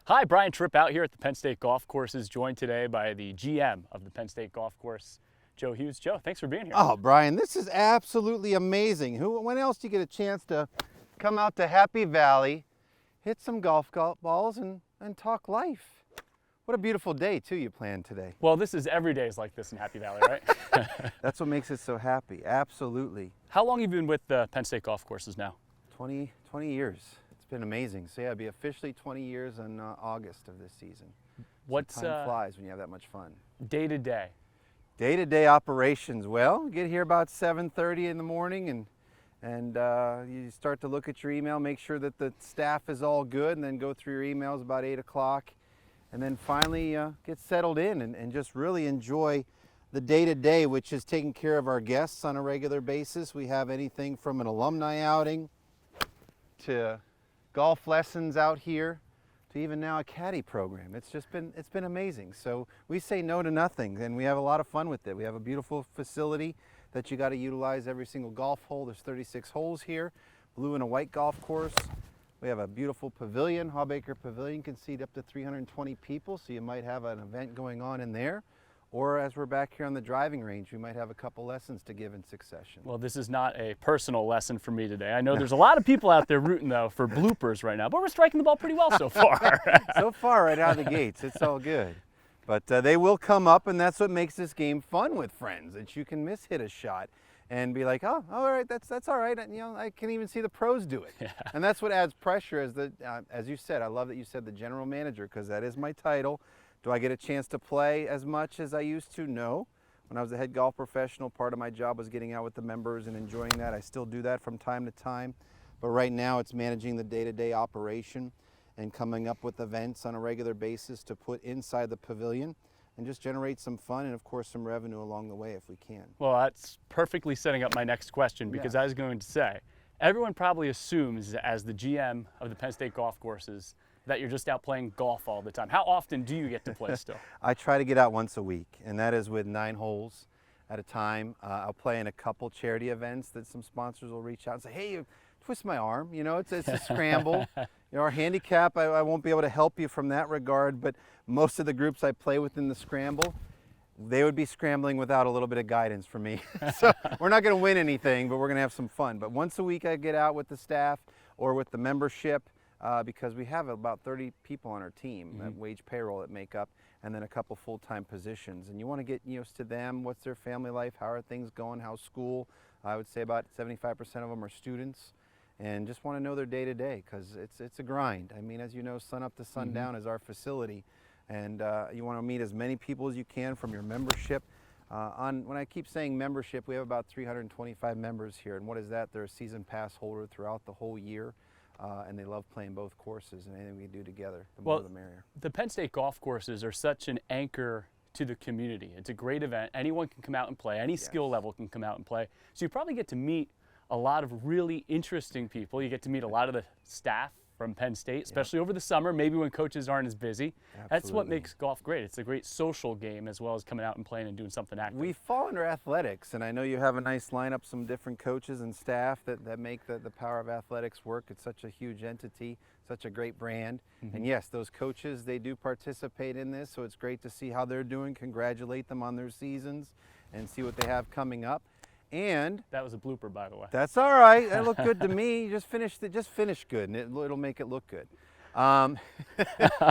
Hi, Brian Tripp out here at the Penn State Golf Courses, joined today by the GM of the Penn State Golf Course, Joe Hughes. Joe, thanks for being here. Oh, Brian, this is absolutely amazing. When else do you get a chance to come out to Happy Valley, hit some golf balls, and talk life? What a beautiful day, too, you planned today. Well, this is every day is like this in Happy Valley, right? That's what makes it so happy, absolutely. How long have you been with the Penn State Golf Courses now? 20 years. It's been amazing. So yeah, it'll be officially 20 years in August of this season. What's time flies when you have that much fun. Day to day? Day-to-day operations. Well, get here about 7:30 in the morning and you start to look at your email, make sure that the staff is all good, and then go through your emails about 8 o'clock. And then finally get settled in and just really enjoy the day-to-day, which is taking care of our guests on a regular basis. We have anything from an alumni outing to golf lessons out here to even now a caddy program. It's been amazing. So we say no to nothing, and we have a lot of fun with it. We have a beautiful facility that you got to utilize every single golf hole. There's 36 holes here, blue and a white golf course. We have a beautiful pavilion. Hawbaker Pavilion can seat up to 320 people, so you might have an event going on in there. Or as we're back here on the driving range, we might have a couple lessons to give in succession. Well, this is not a personal lesson for me today. I know there's a lot of people out there rooting, though, for bloopers right now, but we're striking the ball pretty well so far. So far, right out of the gates, it's all good. But they will come up, and that's what makes this game fun with friends, that you can hit a shot and be like, oh, all right, that's all right. And, you know, I can even see the pros do it. Yeah. And that's what adds pressure, as you said. I love that you said the general manager, because that is my title. Do I get a chance to play as much as I used to? No. When I was a head golf professional, part of my job was getting out with the members and enjoying that. I still do that from time to time. But right now it's managing the day-to-day operation and coming up with events on a regular basis to put inside the pavilion and just generate some fun and, of course, some revenue along the way if we can. Well, that's perfectly setting up my next question, because I was going to say, everyone probably assumes as the GM of the Penn State Golf Courses that you're just out playing golf all the time. How often do you get to play still? I try to get out once a week, and that is with 9 holes at a time. I'll play in a couple charity events that some sponsors will reach out and say, hey, you twist my arm. You know, it's a scramble. You know, our handicap, I won't be able to help you from that regard, but most of the groups I play with in the scramble, they would be scrambling without a little bit of guidance from me. So we're not going to win anything, but we're going to have some fun. But once a week I get out with the staff or with the membership, because we have about 30 people on our team, wage payroll that make up, and then a couple full-time positions. And you want to get used to them. What's their family life? How are things going? How's school? I would say about 75% of them are students, and just want to know their day-to-day, because it's a grind. I mean, as you know, sun up to sundown is our facility, and you want to meet as many people as you can from your membership. When I keep saying membership, we have about 325 members here, and what is that? They're a season pass holder throughout the whole year. And they love playing both courses, and anything we do together, the more the merrier. The Penn State Golf Courses are such an anchor to the community. It's a great event. Anyone can come out and play. Any skill level can come out and play. So you probably get to meet a lot of really interesting people. You get to meet a lot of the staff from Penn State, especially over the summer, maybe when coaches aren't as busy. Absolutely. That's what makes golf great. It's a great social game, as well as coming out and playing and doing something active. We fall under athletics, and I know you have a nice lineup, some different coaches and staff that make the power of athletics work. It's such a huge entity, such a great brand. And yes, those coaches, they do participate in this, so it's great to see how they're doing, congratulate them on their seasons, and see what they have coming up. And that was a blooper, by the way. That's all right. That looked good to me. Just finish good, and it'll make it look good. No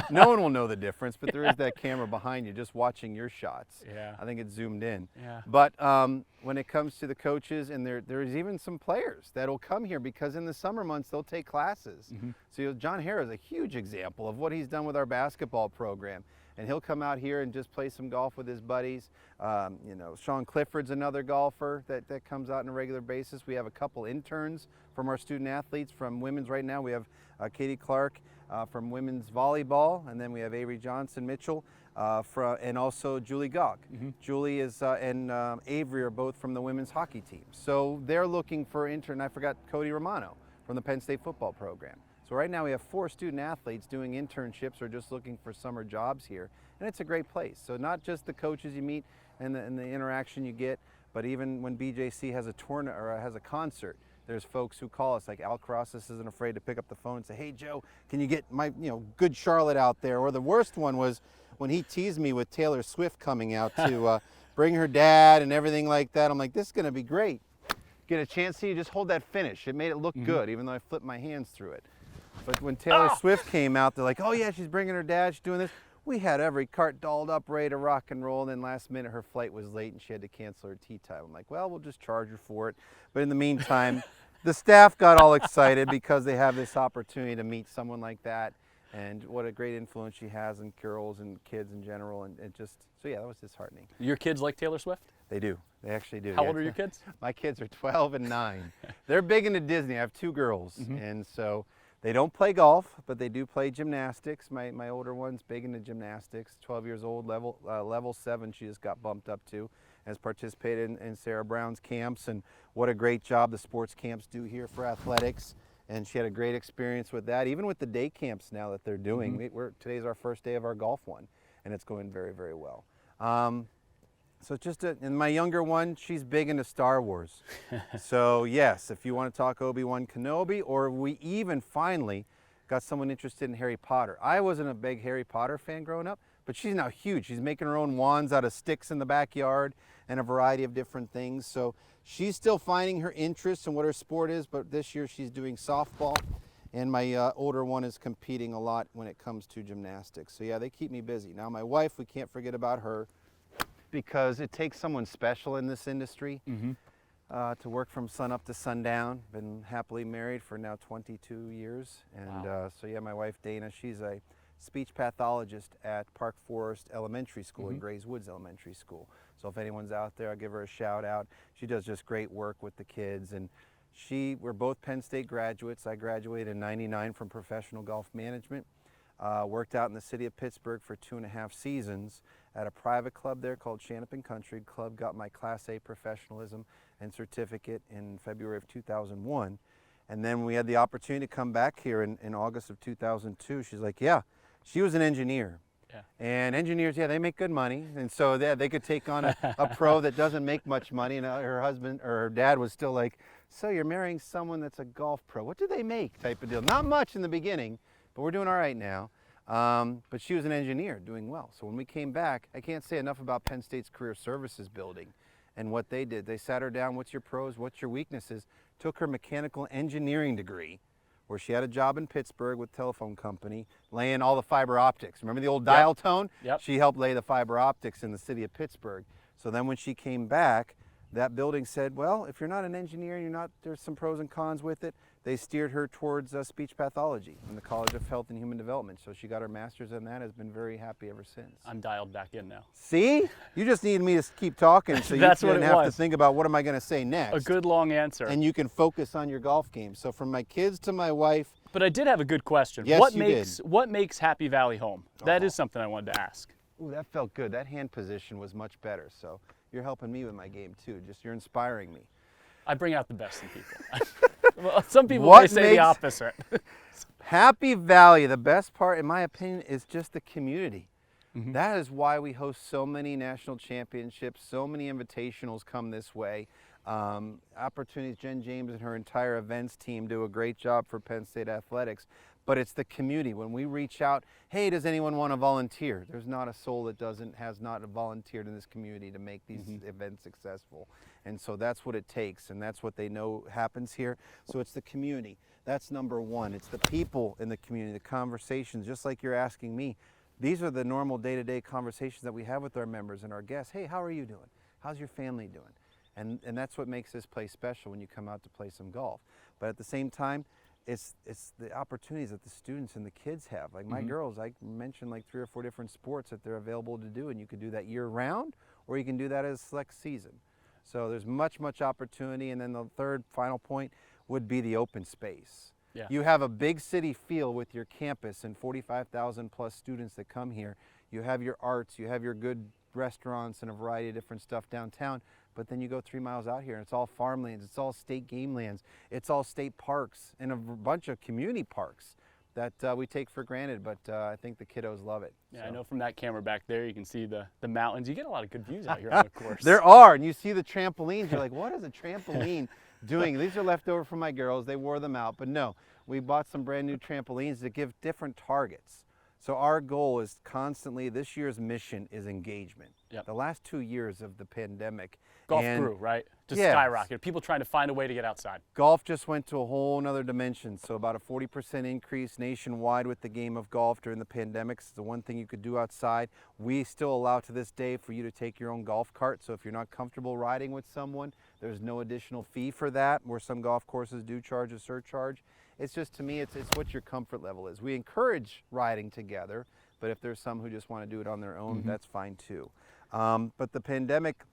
one will know the difference, but there is that camera behind you just watching your shots. Yeah. I think it's zoomed in. Yeah. But when it comes to the coaches, and there's even some players that'll come here, because in the summer months they'll take classes. So John Hara is a huge example of what he's done with our basketball program. And he'll come out here and just play some golf with his buddies. You know, Sean Clifford's another golfer that comes out on a regular basis. We have a couple interns from our student athletes from women's right now. We have Katie Clark from women's volleyball, and then we have Avery Johnson Mitchell and also Julie Gogg. Julie and Avery are both from the women's hockey team. So they're looking for intern. I forgot Cody Romano from the Penn State football program. So right now we have 4 student athletes doing internships or just looking for summer jobs here, and it's a great place. So not just the coaches you meet and the interaction you get, but even when BJC has a tournament or has a concert, There's folks who call us, like Al Crosses isn't afraid to pick up the phone and say, hey Joe, can you get my good Charlotte out there? Or the worst one was when he teased me with Taylor Swift coming out to bring her dad and everything like that. I'm like, this is going to be great. Get a chance to just hold that finish. It made it look good, even though I flipped my hands through it. But when Taylor Swift came out, they're like, oh yeah, she's bringing her dad, she's doing this. We had every cart dolled up, ready to rock and roll, and then last minute her flight was late and she had to cancel her tee time. I'm like, well, we'll just charge her for it. But in the meantime, the staff got all excited because they have this opportunity to meet someone like that, and what a great influence she has on girls and kids in general, and it just, so yeah, that was disheartening. Your kids like Taylor Swift? They do. They actually do. How old are your kids? My kids are 12 and 9. They're big into Disney. I have 2 girls, and so they don't play golf, but they do play gymnastics. My older one's big into gymnastics, 12 years old, level 7 she just got bumped up to, has participated in Sarah Brown's camps, and what a great job the sports camps do here for athletics. And she had a great experience with that, even with the day camps now that they're doing. Today's our first day of our golf one, and it's going very, very well. So and my younger one, she's big into Star Wars. So yes, if you want to talk Obi-Wan Kenobi, or we even finally got someone interested in Harry Potter. I wasn't a big Harry Potter fan growing up, but she's now huge. She's making her own wands out of sticks in the backyard and a variety of different things. So she's still finding her interest in what her sport is, but this year she's doing softball, and my older one is competing a lot when it comes to gymnastics. So yeah, they keep me busy. Now my wife, we can't forget about her, because it takes someone special in this industry to work from sun up to sundown. Been happily married for now 22 years. And so yeah, my wife Dana, she's a speech pathologist at Park Forest Elementary School and Grays Woods Elementary School. So if anyone's out there, I'll give her a shout out. She does just great work with the kids, and we're both Penn State graduates. I graduated in '99 from professional golf management. Worked out in the city of Pittsburgh for 2.5 seasons at a private club there called Shanapin Country Club. Got my Class A professionalism and certificate in February of 2001. And then we had the opportunity to come back here in August of 2002. She's like, yeah, she was an engineer. Yeah. And engineers, yeah, they make good money. And so they could take on a pro that doesn't make much money. And her husband or her dad was still like, so you're marrying someone that's a golf pro. What do they make type of deal? Not much in the beginning, but we're doing all right now. But she was an engineer doing well. So when we came back, I can't say enough about Penn State's Career Services building and what they did. They sat her down, what's your pros, what's your weaknesses, took her mechanical engineering degree, where she had a job in Pittsburgh with a telephone company, laying all the fiber optics. Remember the old dial tone? Yep. She helped lay the fiber optics in the city of Pittsburgh. So then when she came back, that building said, well, if you're not an engineer, there's some pros and cons with it. They steered her towards speech pathology in the College of Health and Human Development. So she got her master's in that, has been very happy ever since. I'm dialed back in now. See? You just needed me to keep talking so you didn't have to think about what am I going to say next. A good long answer. And you can focus on your golf game. So from my kids to my wife. But I did have a good question. Yes, what makes Happy Valley home? That is something I wanted to ask. Ooh, that felt good. That hand position was much better. So you're helping me with my game too. You're inspiring me. I bring out the best in people. Well, some people may say the opposite. Happy Valley, the best part, in my opinion, is just the community. That is why we host so many national championships, so many invitationals come this way. Opportunities, Jen James and her entire events team do a great job for Penn State athletics. But it's the community. When we reach out, hey, does anyone want to volunteer? There's not a soul that has not volunteered in this community to make these events successful. And so that's what it takes, and that's what they know happens here. So it's the community. That's number one. It's the people in the community, the conversations, just like you're asking me. These are the normal day-to-day conversations that we have with our members and our guests. Hey, how are you doing? How's your family doing? And that's what makes this place special when you come out to play some golf. But at the same time, it's the opportunities that the students and the kids have. Like my girls, I mentioned like 3 or 4 different sports that they're available to do, and you could do that year-round, or you can do that as a select season. So there's much opportunity. And then the third final point would be the open space. Yeah. You have a big city feel with your campus and 45,000 plus students that come here. You have your arts, you have your good restaurants and a variety of different stuff downtown, but then you go 3 miles out here and it's all farmlands, it's all state game lands, it's all state parks and a bunch of community parks that we take for granted, but I think the kiddos love it. Yeah, so. I know from that camera back there, you can see the mountains. You get a lot of good views out here on the course. There are, and you see the trampolines. You're like, what is a trampoline these are left over from my girls. They wore them out, but no, we bought some brand new trampolines to give different targets. So our goal is constantly, this year's mission is engagement. Yep. The last 2 years of the pandemic. Golf grew, right? Just Yes. skyrocketed. People trying to find a way to get outside. Golf just went to a whole nother dimension. So about a 40% increase nationwide with the game of golf during the pandemic. It's the one thing you could do outside. We still allow to this day for you to take your own golf cart. So if you're not comfortable riding with someone, there's no additional fee for that, where some golf courses do charge a surcharge. It's just, to me, it's what your comfort level is. We encourage riding together, but if there's some who just want to do it on their own, that's fine too. But the pandemic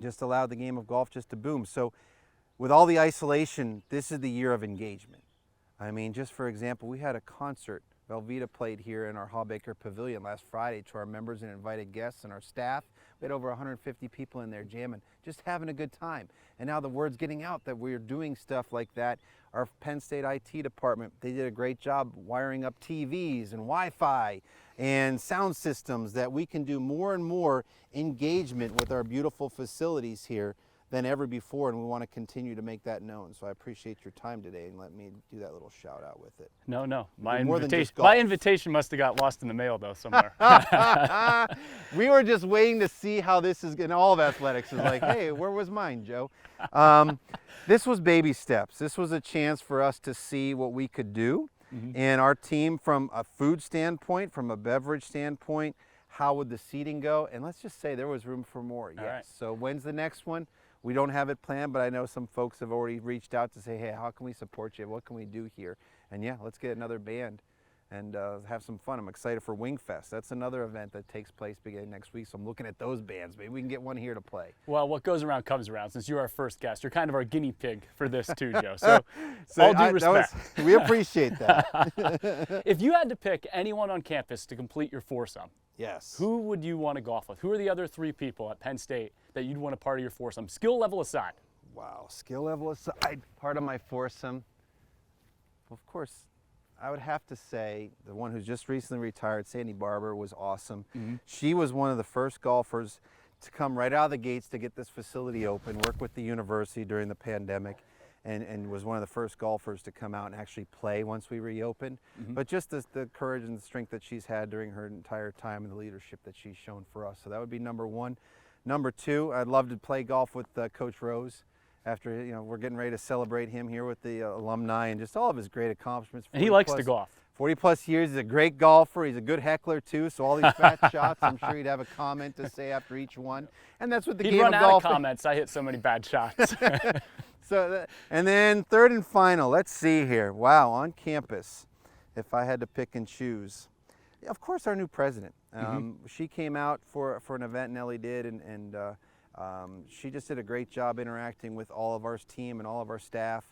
just allowed the game of golf just to boom. So with all the isolation, this is the year of engagement. I mean, just for example, we had a concert. Velveeta played here in our Hawbaker Pavilion last Friday to our members and invited guests and our staff. We had over 150 people in there jamming, just having a good time. And now the word's getting out that we're doing stuff like that. Our Penn State IT department, they did a great job wiring up TVs and Wi-Fi and sound systems, that we can do more and more engagement with our beautiful facilities here than ever before, and we want to continue to make that known. So I appreciate your time today, and let me do that little shout out with it. No. More than just My golf. invitation must have got lost in the mail though somewhere. We were just waiting to see how this is, and all of athletics is like, hey, where was mine, Joe? This was baby steps. This was a chance for us to see what we could do. And our team, from a food standpoint, from a beverage standpoint, how would the seating go? And let's just say there was room for more. Yes. right. So when's the next one? We don't have it planned, but I know some folks have already reached out to say, hey, how can we support you? What can we do here? And yeah, let's get another band and have some fun. I'm excited for Wingfest. That's another event that takes place beginning next week. So I'm looking at those bands. Maybe we can get one here to play. Well, what goes around comes around. Since you're our first guest, you're kind of our guinea pig for this too, Joe. So all due respect. We appreciate that. If you had to pick anyone on campus to complete your foursome, Yes. who would you want to golf with? Who are the other three people at Penn State that you'd want a part of your foursome, skill level aside? Wow, skill level aside, part of my foursome. Well, of course, I would have to say the one who's just recently retired, Sandy Barber, was awesome. She was one of the first golfers to come right out of the gates to get this facility open, work with the university during the pandemic, and was one of the first golfers to come out and actually play once we reopened. But just the courage and the strength that she's had during her entire time and the leadership that she's shown for us. So that would be number one. Number two, I'd love to play golf with Coach Rose. After, we're getting ready to celebrate him here with the alumni and just all of his great accomplishments. And he likes to golf. 40 plus years, he's a great golfer, he's a good heckler too, so all these fat shots, I'm sure he'd have a comment to say after each one. And that's what the He'd game run of out golf of comments. I hit so many bad shots. And then third and final, let's see here. Wow, on campus, if I had to pick and choose. Of course, our new president. She came out for an event Nellie did, and she just did a great job interacting with all of our team and all of our staff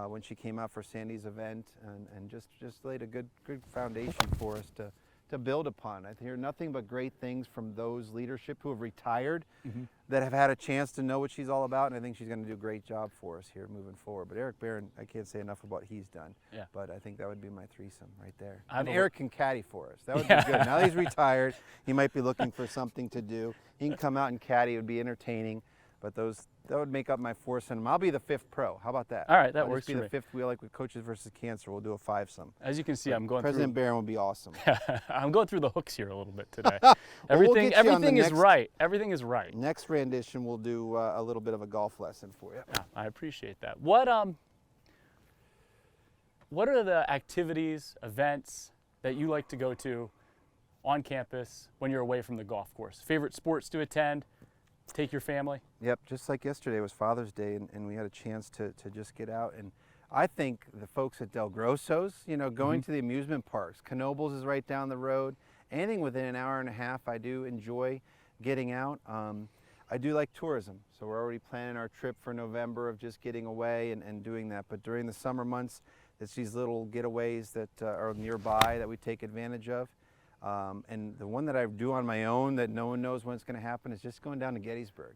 when she came out for Sandy's event, and just laid a good foundation for us to build upon. I hear nothing but great things from those leadership who have retired that have had a chance to know what she's all about, and I think she's going to do a great job for us here moving forward. But Eric Barron, I can't say enough about what he's done. Yeah. But I think that would be my threesome right there. I And have a- Eric can caddy for us. That would be good. Now that he's retired, he might be looking for something to do. He can come out and caddy. It would be entertaining. But that would make up my foursome. I'll be the fifth pro. How about that? All right, that I'll works just be for the me. fifth wheel, like with Coaches versus Cancer. We'll do a fivesome. As you can see, I'm going President Barron would be awesome. through. I'm going through the hooks here a little bit today. Well, Everything get you on the is next- right. Everything is right. Next rendition, we'll do a little bit of a golf lesson for you. Yeah, I appreciate that. What are the activities, events that you like to go to on campus when you're away from the golf course? Favorite sports to attend? Take your family? Yep, just like yesterday was Father's Day, and we had a chance to just get out. And I think the folks at Del Grosso's, going to the amusement parks, Knoebels is right down the road. Anything within an hour and a half, I do enjoy getting out. I do like tourism, so we're already planning our trip for November of just getting away and doing that. But during the summer months, it's these little getaways that are nearby that we take advantage of. And the one that I do on my own that no one knows when it's going to happen is just going down to Gettysburg.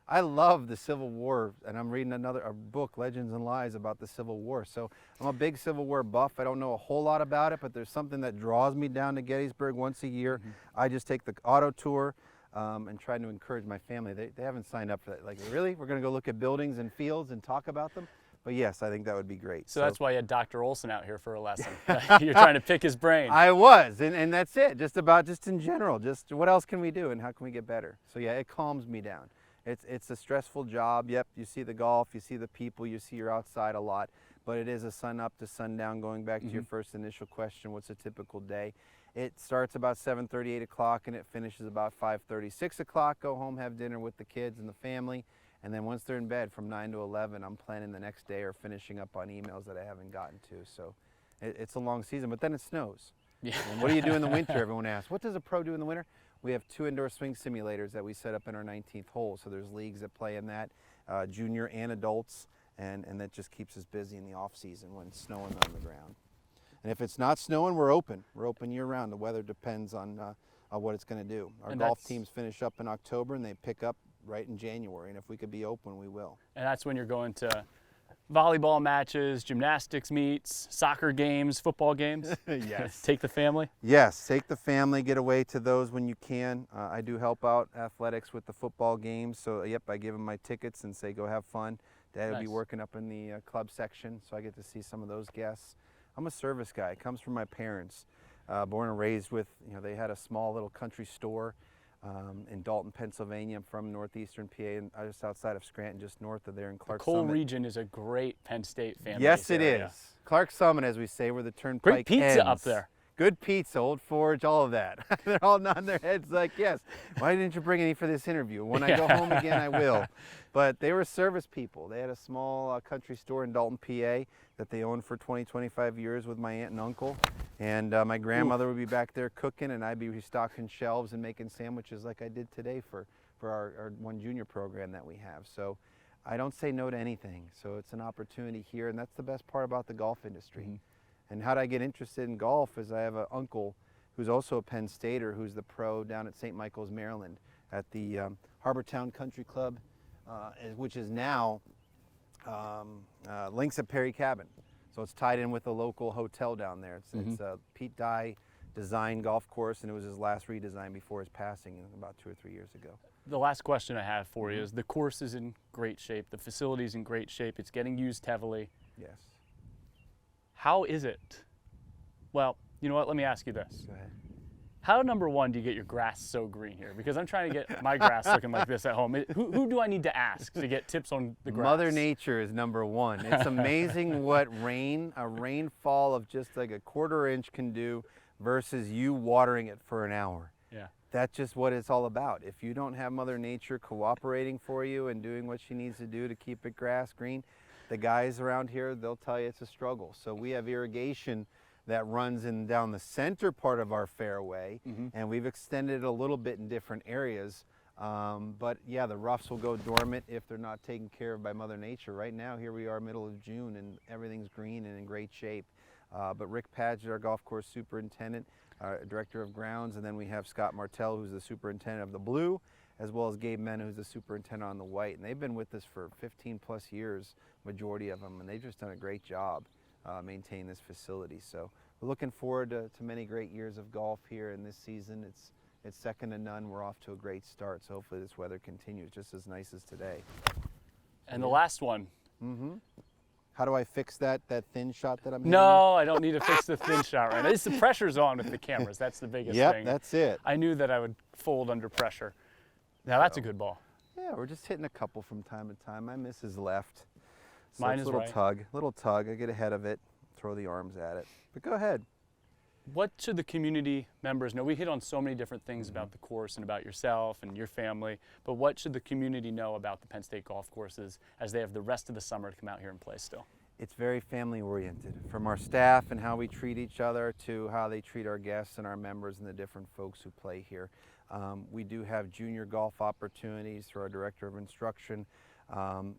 I love the Civil War, and I'm reading a book, Legends and Lies, about the Civil War. So I'm a big Civil War buff. I don't know a whole lot about it, but there's something that draws me down to Gettysburg once a year. I just take the auto tour. and trying to encourage my family. They haven't signed up for that. Like, really? We're going to go look at buildings and fields and talk about them? But yes, I think that would be great. So that's why you had Dr. Olson out here for a lesson. You're trying to pick his brain. I was, and that's it. Just in general, just what else can we do and how can we get better? So yeah, it calms me down. It's a stressful job. Yep, you see the golf, you see the people, you see you're outside a lot, but it is a sun up to sundown. Going back to your first initial question, what's a typical day? It starts about 7:30, 8 o'clock, and it finishes about 5:30, 6 o'clock. Go home, have dinner with the kids and the family. And then once they're in bed from 9 to 11, I'm planning the next day or finishing up on emails that I haven't gotten to. So it's a long season, but then it snows. Yeah. And what do you do in the winter? Everyone asks, what does a pro do in the winter? We have 2 indoor swing simulators that we set up in our 19th hole. So there's leagues that play in that, junior and adults, and that just keeps us busy in the off season when it's snowing on the ground. And if it's not snowing, we're open. We're open year round. The weather depends on what it's going to do. Our golf teams finish up in October and they pick up right in January, and if we could be open, we will. And that's when you're going to volleyball matches, gymnastics meets, soccer games, football games. Yes. Take the family? Yes, take the family, get away to those when you can. I do help out athletics with the football games, so yep, I give them my tickets and say go have fun. Dad will be working up in the club section, so I get to see some of those guests. I'm a service guy. It comes from my parents. Born and raised with, they had a small little country store in Dalton, Pennsylvania. I'm from northeastern PA, and just outside of Scranton, just north of there in Clark Cole Summit. region is a great Penn State family. Yes, it area. is. Clark Summit, as we say, where the turnpike Great pizza ends. up there. Good pizza, Old Forge, all of that. They're all nodding their heads like, yes. Why didn't you bring any for this interview? When I go home again, I will. But they were service people. They had a small country store in Dalton, PA that they owned for 20, 25 years with my aunt and uncle. And my grandmother would be back there cooking, and I'd be restocking shelves and making sandwiches like I did today for our one junior program that we have. So I don't say no to anything. So it's an opportunity here, and that's the best part about the golf industry. And how did I get interested in golf is I have an uncle who's also a Penn Stater who's the pro down at St. Michael's, Maryland at the Harbortown Country Club, which is now Links at Perry Cabin. So it's tied in with the local hotel down there. It's a Pete Dye designed golf course, and it was his last redesign before his passing about 2 or 3 years ago. The last question I have for you is the course is in great shape, the facility's in great shape, it's getting used heavily. Yes. How is it? Well, you know what, let me ask you this. Go ahead. How, number one, do you get your grass so green here? Because I'm trying to get my grass looking like this at home. Who do I need to ask to get tips on the grass? Mother Nature is number one. It's amazing what a rainfall of just like a 1/4 inch can do versus you watering it for an hour. Yeah. That's just what it's all about. If you don't have Mother Nature cooperating for you and doing what she needs to do to keep it grass green, the guys around here, they'll tell you it's a struggle. So we have irrigation that runs down the center part of our fairway, and we've extended it a little bit in different areas. But yeah, the roughs will go dormant if they're not taken care of by Mother Nature. Right now, here we are, middle of June, and everything's green and in great shape. But Rick Padgett, our golf course superintendent, director of grounds, and then we have Scott Martell, who's the superintendent of the blue, as well as Gabe Mena, who's the superintendent on the white. And they've been with us for 15 plus years, majority of them, and they've just done a great job maintaining this facility. So we're looking forward to many great years of golf here in this season. It's second to none. We're off to a great start, so hopefully this weather continues just as nice as today. And the last one. How do I fix that thin shot that I'm hitting? No, I don't need to fix the thin shot right now. The pressure's on with the cameras. That's the biggest thing. Yep, that's it. I knew that I would fold under pressure. Now that's a good ball. Yeah, we're just hitting a couple from time to time. My miss is left. So Mine it's is little right. Little tug. I get ahead of it, throw the arms at it. But go ahead. What should the community members know? We hit on so many different things about the course and about yourself and your family, but what should the community know about the Penn State golf courses as they have the rest of the summer to come out here and play still? It's very family oriented, from our staff and how we treat each other to how they treat our guests and our members and the different folks who play here. We do have junior golf opportunities through our director of instruction,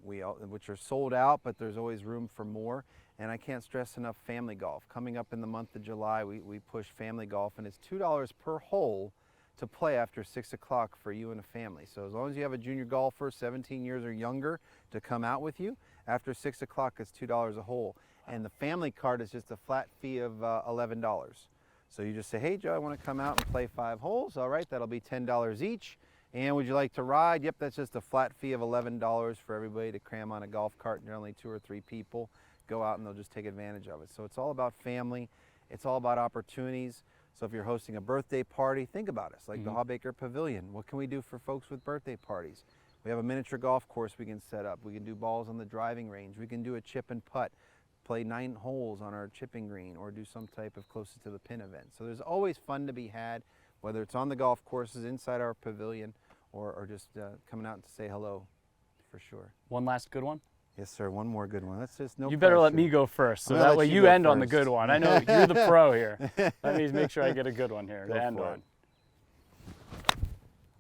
which are sold out, but there's always room for more. And I can't stress enough family golf. Coming up in the month of July, we push family golf, and it's $2 per hole to play after 6 o'clock for you and a family. So as long as you have a junior golfer, 17 years or younger, to come out with you, after 6 o'clock it's $2 a hole. And the family card is just a flat fee of $11. So you just say, hey Joe, I want to come out and play 5 holes. All right, that'll be $10 each. And would you like to ride? Yep, that's just a flat fee of $11 for everybody to cram on a golf cart. Generally 2 or 3 people go out and they'll just take advantage of it. So it's all about family. It's all about opportunities. So if you're hosting a birthday party, think about us, like the Hawbaker Pavilion. What can we do for folks with birthday parties? We have a miniature golf course we can set up. We can do balls on the driving range. We can do a chip and putt, play 9 holes on our chipping green, or do some type of closest to the pin event. So there's always fun to be had, whether it's on the golf courses, inside our pavilion, or just coming out to say hello, for sure. One last good one? Yes, sir. One more good one. That's just no You better pressure. let me go first, so I'm gonna that let way you you go end on the first. good one. I know you're the pro here. Let me make sure I get a good one here Go to end for on. it.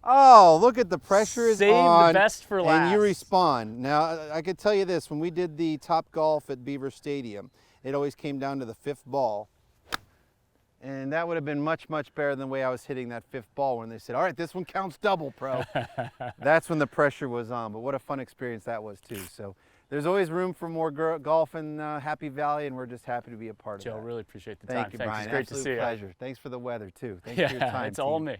Oh, look at the pressure is Save on. the best for last. And you respond. Now, I could tell you this, when we did the Top Golf at Beaver Stadium, it always came down to the 5th ball. And that would have been much, much better than the way I was hitting that 5th ball when they said, all right, this one counts double, pro. That's when the pressure was on. But what a fun experience that was, too. So there's always room for more golf in Happy Valley, and we're just happy to be a part of Joe, that. really appreciate the time. Thank you, Brian. It's great Absolute to see you. pleasure. Thanks for the weather, too. Thanks for your time, It's all team. me.